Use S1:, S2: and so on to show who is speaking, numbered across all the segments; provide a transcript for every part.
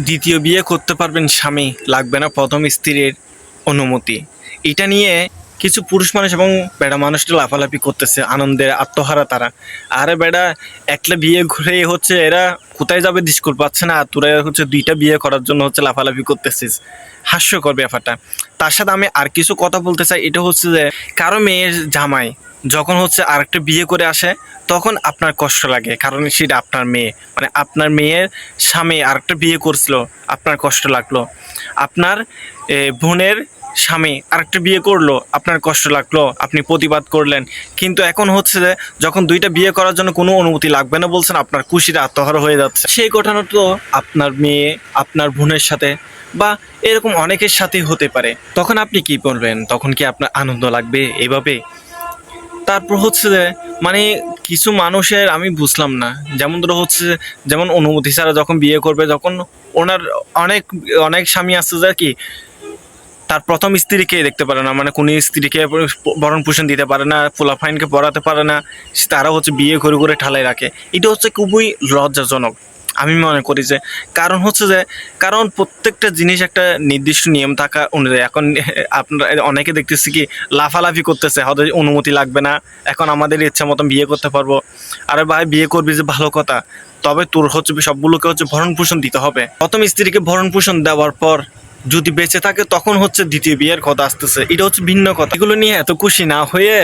S1: দ্বিতীয় বিয়ে করতে পারবেন স্বামী, লাগবে না প্রথম স্ত্রীর অনুমতি। এটা নিয়ে কিছু পুরুষ মানুষ এবং বেড়া মানুষটা লাফালাফি করতেছে, আনন্দের আত্মহারা তারা। আরে বেড়া, একটা বিয়ে ঘুরে হচ্ছে এরা কোথায় যাবে স্কুল পাচ্ছে না, তোরা হচ্ছে দুইটা বিয়ে করার জন্য হচ্ছে লাফালাফি করতেছিস। হাস্যকর ব্যাপারটা। তার সাথে আমি আর কিছু কথা বলতে চাই, এটা হচ্ছে যে কারো মেয়ের জামাই যখন হচ্ছে আরেকটা বিয়ে করে আসে তখন আপনার কষ্ট লাগে, কারণ সেটা আপনার মেয়ে, মানে আপনার মেয়ের স্বামী আরেকটা বিয়ে করছিল, আপনার কষ্ট লাগলো। আপনার বোনের স্বামী আরেকটা বিয়ে করলো, আপনার কষ্ট লাগলো, আপনি প্রতিবাদ করলেন। কিন্তু এখন হচ্ছে যে যখন দুইটা বিয়ে করার জন্য কোনো অনুমতি লাগবে না বলছেন, আপনার খুশিটা আত্মহারা হয়ে যাচ্ছে। সেই ঘটনা তো আপনার মেয়ে আপনার বোনের সাথে বা এরকম অনেকের সাথেই হতে পারে। তখন আপনি কি বলবেন? তখন কি আপনার আনন্দ লাগবে এভাবে? তারপর হচ্ছে যে মানে কিছু মানুষের আমি বুঝলাম না, যেমন ধরো হচ্ছে যেমন অনুমতি ছাড়া যখন বিয়ে করবে, যখন ওনার অনেক অনেক স্বামী আছে যে কি তার প্রথম স্ত্রীকে দেখতে পারে না, মানে কোনো স্ত্রীকে ভরণ পোষণ দিতে পারে না, পোলাফাইনকে পড়াতে পারে না, তারা হচ্ছে বিয়ে করে করে ঠালাই রাখে। এটা হচ্ছে খুবই লজ্জাজনক আমি মনে করি। যে কারণ হচ্ছে যে কারণ প্রত্যেকটা জিনিস একটা নির্দিষ্ট নিয়ম থাকা অনুযায়ী। এখন আপনারা অনেকে দেখতেছি কি লাফালাফি করতেছে, হয়তো অনুমতি লাগবে না, এখন আমাদের ইচ্ছা মতন বিয়ে করতে পারবো। আরে ভাই, বিয়ে করবি যে ভালো কথা, তবে তোর হচ্ছে সবগুলোকে হচ্ছে ভরণ পোষণ দিতে হবে। প্রথম স্ত্রীকে ভরণ পোষণ দেওয়ার পর যদি বেঁচে থাকে তখন হচ্ছে দ্বিতীয় বিয়ের কথা আসতেছে, এটা হচ্ছে ভিন্ন কথা। এগুলো নিয়ে এত খুশি না হয়ে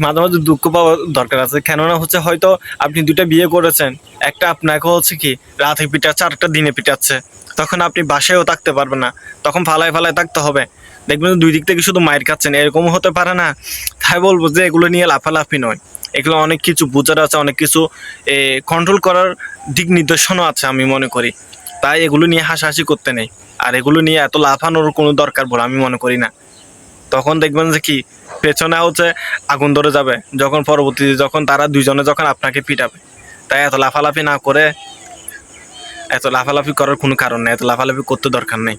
S1: মাঝে মাঝে দুঃখ পাওয়া দরকার আছে। কেননা হচ্ছে হয়তো আপনি দুইটা বিয়ে করেছেন, একটা আপনাকে হচ্ছে কি রাতে পিটাচ্ছে, আরেকটা দিনে পিটাচ্ছে, তখন আপনি বাসায়ও থাকতে পারবেন না, তখন ফালায় ফালায় থাকতে হবে। দেখবেন দুই দিক থেকে শুধু মায়ের খাচ্ছেন, এরকমও হতে পারে না। তাই বলবো যে এগুলো নিয়ে লাফালাফি নয়, এগুলো অনেক কিছু বোঝার আছে, অনেক কিছু কন্ট্রোল করার দিক নির্দেশনও আছে আমি মনে করি। তাই এগুলো নিয়ে হাসাহাসি করতে নেই, আর এগুলো নিয়ে এত লাফানোর কোনো দরকার বলে আমি মনে করি না। তখন দেখবেন যে কি পেছনে হচ্ছে আগুন ধরে যাবে, যখন পরবর্তীতে যখন তারা দুইজনে যখন আপনাকে পিটাবে। তাই এত লাফালাফি না করে, এত লাফালাফি করার কোনো কারণ নেই, এত লাফালাফি করতে দরকার নেই।